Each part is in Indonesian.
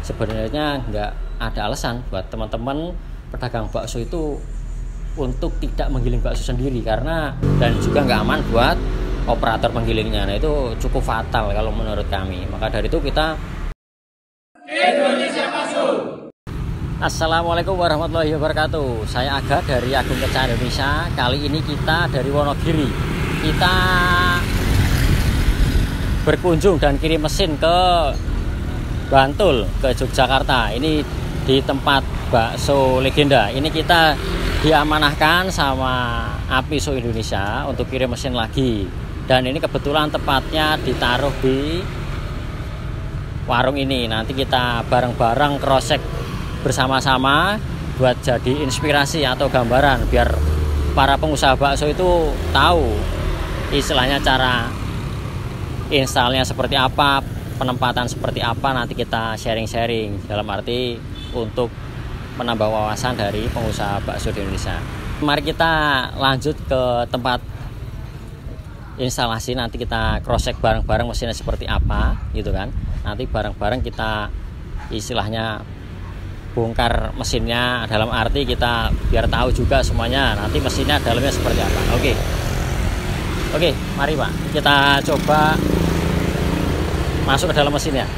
sebenarnya nggak ada alasan buat teman-teman pedagang bakso itu untuk tidak menggiling bakso sendiri, karena dan juga nggak aman buat operator penggilingnya. Nah, itu cukup fatal kalau menurut kami. Maka dari itu kita Indonesia Masuk. Assalamualaikum warahmatullahi wabarakatuh. Saya Aga dari Agung Keca Indonesia. Kali ini kita dari Wonogiri. Kita berkunjung dan kirim mesin ke Bantul, ke Yogyakarta. Ini di tempat bakso legenda. Ini kita diamanahkan sama Apiso Indonesia untuk kirim mesin lagi. Dan ini kebetulan tepatnya ditaruh di warung ini. Nanti kita bareng-bareng cross-check bersama-sama buat jadi inspirasi atau gambaran biar para pengusaha bakso itu tahu istilahnya cara installnya seperti apa, penempatan seperti apa. Nanti kita sharing-sharing dalam arti untuk menambah wawasan dari pengusaha bakso di Indonesia. Mari kita lanjut ke tempat instalasi. Nanti kita cross check bareng-bareng mesinnya seperti apa gitu kan. Nanti bareng-bareng kita istilahnya bongkar mesinnya, dalam arti kita biar tahu juga semuanya nanti mesinnya dalamnya seperti apa. Oke, mari Pak, kita coba masuk ke dalam mesinnya.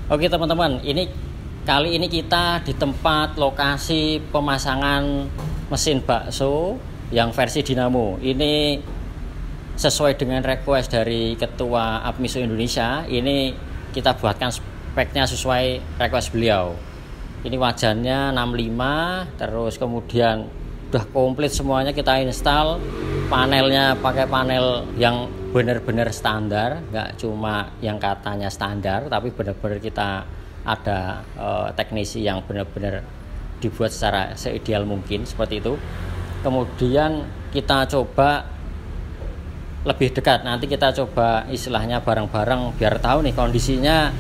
Oke teman-teman, kali ini kita di tempat lokasi pemasangan mesin bakso yang versi dinamo. Ini sesuai dengan request dari Ketua Apmiso Indonesia. Ini kita buatkan speknya sesuai request beliau. Ini wajannya 65, terus kemudian udah komplit semuanya kita install. Panelnya pakai panel yang benar-benar standar, nggak cuma yang katanya standar, tapi benar-benar kita ada teknisi yang benar-benar dibuat secara seideal mungkin seperti itu. Kemudian kita coba lebih dekat, nanti kita coba istilahnya bareng-bareng biar tahu nih kondisinya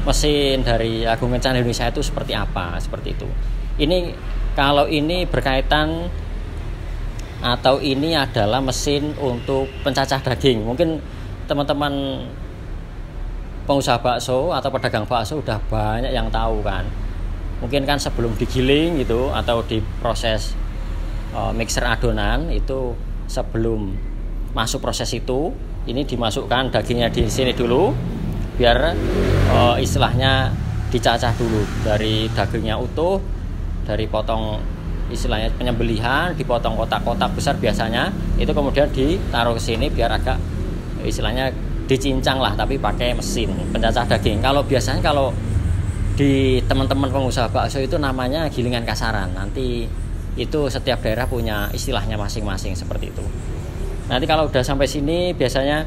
mesin dari Agung Keca Indonesia itu seperti apa, seperti itu. Ini kalau ini berkaitan atau ini adalah mesin untuk pencacah daging. Mungkin teman-teman pengusaha bakso atau pedagang bakso udah banyak yang tahu kan. Mungkin kan sebelum digiling gitu atau diproses mixer adonan itu, sebelum masuk proses itu, ini dimasukkan dagingnya di sini dulu biar istilahnya dicacah dulu dari dagingnya utuh, dari potong istilahnya penyembelihan, dipotong kotak-kotak besar biasanya, itu kemudian ditaruh ke sini biar agak istilahnya dicincang lah, tapi pakai mesin pencacah daging. Kalau biasanya kalau di teman-teman pengusaha bakso itu namanya gilingan kasaran. Nanti itu setiap daerah punya istilahnya masing-masing seperti itu. Nanti kalau udah sampai sini biasanya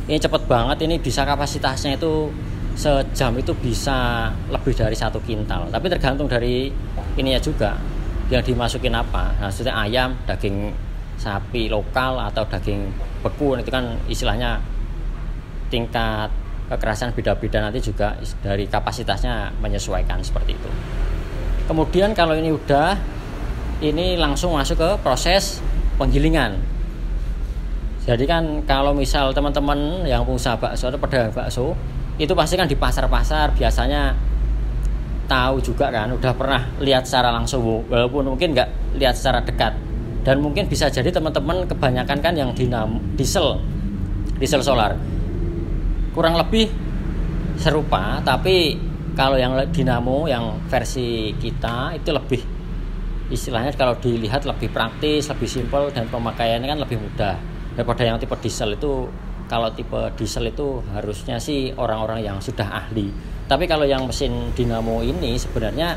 ini cepet banget, ini bisa kapasitasnya itu sejam itu bisa lebih dari 1 kintal. Tapi tergantung dari ininya juga yang dimasukin apa. Nah, maksudnya ayam, daging sapi lokal atau daging beku, itu kan istilahnya tingkat kekerasan beda-beda, nanti juga dari kapasitasnya menyesuaikan seperti itu. Kemudian kalau ini udah, ini langsung masuk ke proses penggilingan. Jadi kan kalau misal teman-teman yang pengusaha bakso atau pedagang bakso itu pasti kan di pasar-pasar biasanya tahu juga kan, udah pernah lihat secara langsung walaupun mungkin nggak lihat secara dekat. Dan mungkin bisa jadi teman-teman kebanyakan kan yang diesel solar kurang lebih serupa, tapi kalau yang dinamo yang versi kita itu lebih istilahnya kalau dilihat lebih praktis, lebih simpel, dan pemakaiannya kan lebih mudah daripada yang tipe diesel itu. Kalau tipe diesel itu harusnya sih orang-orang yang sudah ahli. Tapi kalau yang mesin dinamo ini sebenarnya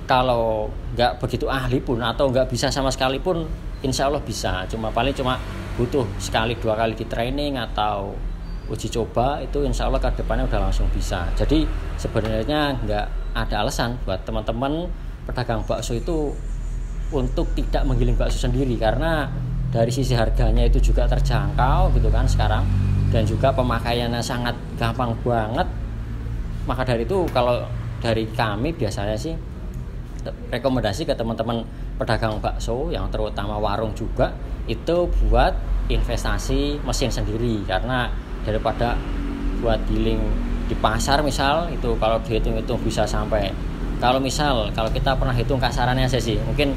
kalau nggak begitu ahli pun atau nggak bisa sama sekali pun, insya Allah bisa. Paling cuma butuh sekali 2 kali di training atau uji coba, itu insya Allah ke depannya udah langsung bisa. Jadi sebenarnya nggak ada alasan buat teman-teman pedagang bakso itu untuk tidak menggiling bakso sendiri, karena dari sisi harganya itu juga terjangkau gitu kan sekarang, dan juga pemakaiannya sangat gampang banget. Maka dari itu kalau dari kami biasanya sih rekomendasi ke teman-teman pedagang bakso yang terutama warung juga itu buat investasi mesin sendiri, karena daripada buat giling di pasar misal itu kalau dihitung-hitung bisa sampai, kalau kita pernah hitung kasarannya aja sih, mungkin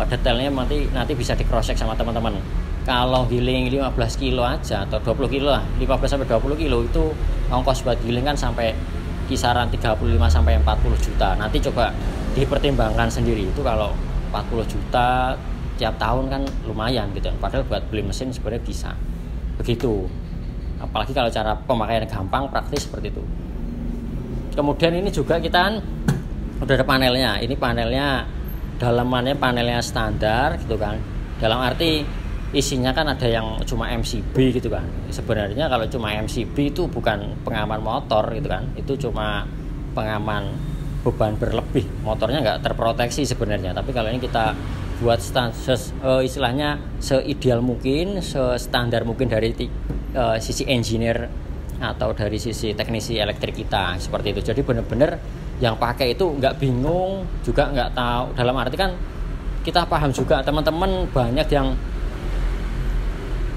detailnya nanti bisa di cross check sama teman-teman. Kalau giling 15 kilo aja atau 20 kilo lah, 15 sampai 20 kilo itu ongkos buat giling kan sampai kisaran 35 sampai 40 juta. Nanti coba dipertimbangkan sendiri, itu kalau 40 juta tiap tahun kan lumayan gitu. Padahal buat beli mesin sebenarnya bisa. Begitu. Apalagi kalau cara pemakaian gampang, praktis seperti itu. Kemudian ini juga kita kan udah ada panelnya. Ini panelnya dalamannya panelnya standar gitu kan. Dalam arti isinya kan ada yang cuma MCB gitu kan. Sebenarnya kalau cuma MCB itu bukan pengaman motor gitu kan, itu cuma pengaman beban berlebih, motornya nggak terproteksi sebenarnya. Tapi kalau ini kita buat istilahnya seideal mungkin, standar mungkin dari sisi engineer atau dari sisi teknisi elektrik kita seperti itu. Jadi benar-benar yang pakai itu nggak bingung juga, nggak tahu. Dalam arti kan kita paham juga, teman-teman banyak yang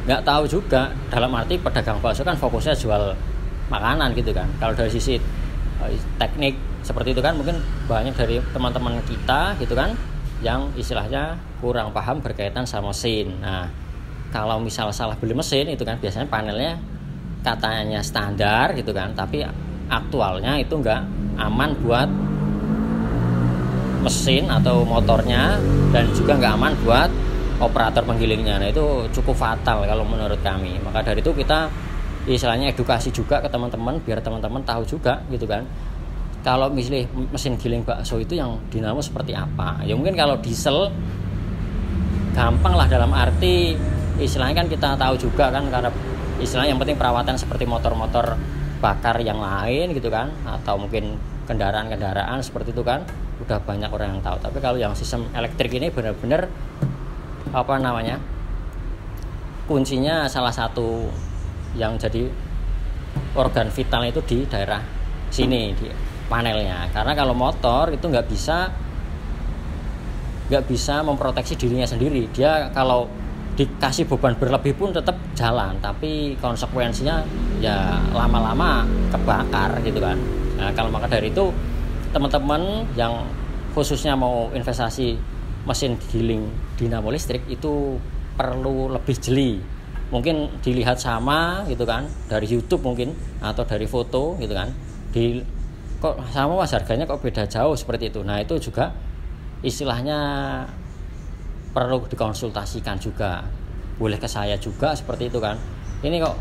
nggak tahu juga, dalam arti pedagang bakso kan fokusnya jual makanan gitu kan. Kalau dari sisi teknik seperti itu kan mungkin banyak dari teman-teman kita gitu kan yang istilahnya kurang paham berkaitan sama mesin. Nah, kalau misal salah beli mesin itu kan biasanya panelnya katanya standar gitu kan, tapi aktualnya itu nggak aman buat mesin atau motornya, dan juga nggak aman buat operator penggilingnya. Nah, itu cukup fatal kalau menurut kami. Maka dari itu kita istilahnya edukasi juga ke teman-teman biar teman-teman tahu juga gitu kan. Kalau misalnya mesin giling bakso itu yang dinamo seperti apa. Ya mungkin kalau diesel gampang lah, dalam arti istilahnya kan kita tahu juga kan, karena istilahnya yang penting perawatan seperti motor-motor bakar yang lain gitu kan, atau mungkin kendaraan-kendaraan seperti itu kan udah banyak orang yang tahu. Tapi kalau yang sistem elektrik ini benar-benar kuncinya salah satu yang jadi organ vital itu di daerah sini di panelnya. Karena kalau motor itu nggak bisa memproteksi dirinya sendiri. Dia kalau dikasih beban berlebih pun tetap jalan, tapi konsekuensinya ya lama-lama kebakar gitu kan. Nah, kalau maka dari itu teman-teman yang khususnya mau investasi mesin giling dinamo listrik itu perlu lebih jeli. Mungkin dilihat sama gitu kan dari YouTube mungkin, atau dari foto gitu kan. Kok sama mas, harganya kok beda jauh seperti itu. Nah, itu juga istilahnya perlu dikonsultasikan juga. Boleh ke saya juga seperti itu kan. Ini kok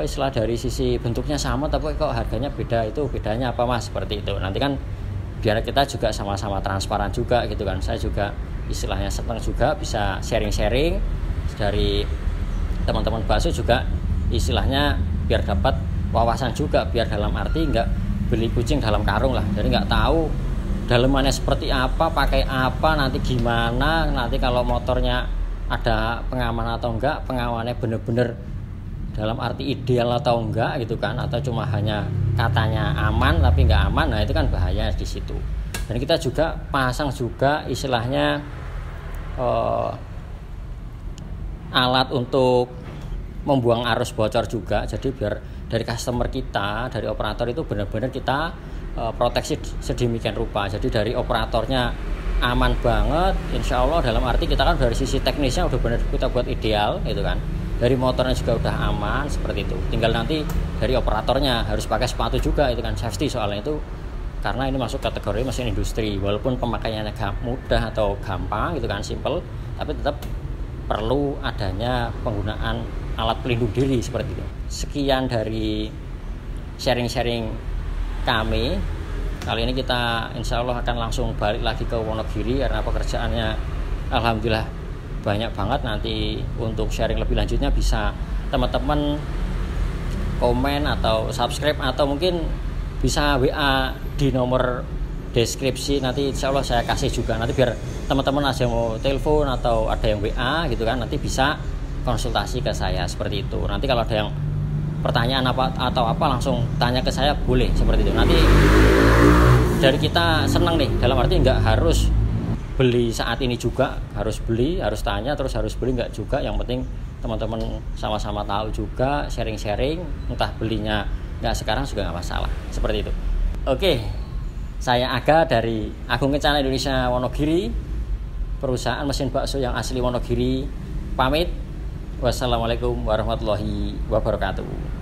istilah dari sisi bentuknya sama tapi kok harganya beda, itu bedanya apa mas, seperti itu. Nanti kan biar kita juga sama-sama transparan juga gitu kan. Saya juga istilahnya senang juga bisa sharing-sharing dari teman-teman bakso juga, istilahnya biar dapat wawasan juga, biar dalam arti nggak beli kucing dalam karung lah. Jadi nggak tahu dalemannya seperti apa, pakai apa, nanti gimana, nanti kalau motornya ada pengaman atau enggak, pengamannya bener-bener dalam arti ideal atau enggak gitu kan, atau cuma hanya katanya aman tapi nggak aman. Nah, itu kan bahaya di situ. Dan kita juga pasang juga istilahnya alat untuk membuang arus bocor juga. Jadi biar dari customer kita, dari operator itu benar-benar kita proteksi sedemikian rupa. Jadi dari operatornya aman banget, insya Allah, dalam arti kita kan dari sisi teknisnya udah benar kita buat ideal gitu kan. Dari motornya juga udah aman seperti itu. Tinggal nanti dari operatornya harus pakai sepatu juga, itu kan safety soalnya itu, karena ini masuk kategori mesin industri. Walaupun pemakaiannya mudah atau gampang gitu kan, simple, tapi tetap perlu adanya penggunaan alat pelindung diri seperti itu. Sekian dari sharing-sharing kami. Kali ini kita insya Allah akan langsung balik lagi ke Wonogiri karena pekerjaannya alhamdulillah banyak banget. Nanti untuk sharing lebih lanjutnya bisa teman-teman komen atau subscribe, atau mungkin bisa WA di nomor deskripsi, nanti insya Allah saya kasih juga. Nanti biar teman-teman ada yang mau telepon atau ada yang WA gitu kan, nanti bisa konsultasi ke saya seperti itu. Nanti kalau ada yang pertanyaan apa atau apa langsung tanya ke saya, boleh seperti itu. Nanti dari kita senang nih, dalam arti nggak harus beli saat ini juga, harus beli, harus tanya, terus harus beli, nggak juga. Yang penting teman-teman sama-sama tahu juga, sharing-sharing, entah belinya nggak sekarang juga nggak masalah, seperti itu. Oke, saya Aga dari Agung Kencana Indonesia Wonogiri, perusahaan mesin bakso yang asli Wonogiri, pamit. Wassalamualaikum warahmatullahi wabarakatuh.